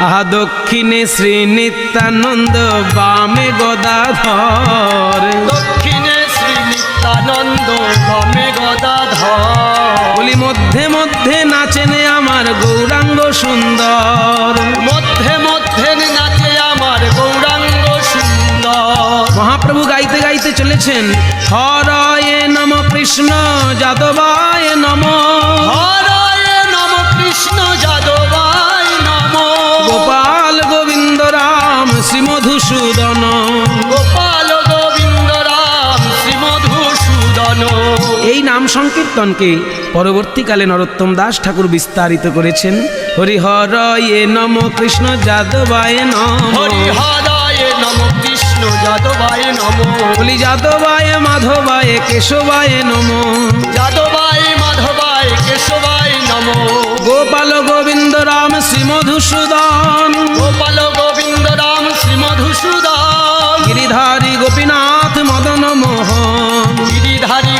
আহা দক্ষিণে শ্রী নিত্যানন্দ, বামে গদাধর। দক্ষিণে শ্রী নিত্যানন্দ, বামে গদাধর। বলি মধ্যে মধ্যে নাচেন আমার গৌরাঙ্গ সুন্দর। মধ্যে মধ্যে নাচে আমার গৌরাঙ্গ সুন্দর। মহাপ্রভু গাইতে গাইতে চলেছেন, হরয়ে নম কৃষ্ণ যাদবায় নম, হরায় নম কৃষ্ণ যাদবায় নম। গোপাল গোবিন্দ রাম শ্রী মধুসূদন। গোপাল গোবিন্দ রাম শ্রী মধুসূদন। এই নাম সংকীর্তনকে পরবর্তীকালে নরোত্তম দাস ঠাকুর বিস্তারিত করেছেন। হরিহরয়ে নম কৃষ্ণ যাদবায় নম, হরিহরায় নম কৃষ্ণ যাদবায় নম। বলি যাদবায় মাধবায় কেশবায় নম, যাদবায় মাধবায় কেশবায় নম। গোপাল গোবিন্দ রাম শ্রী মধুসূদন। গোপাল গোবিন্দ রাম শ্রী মধুসূদন। গিরিধারী গোপীনাথ মদন মোহন, গিরিধারী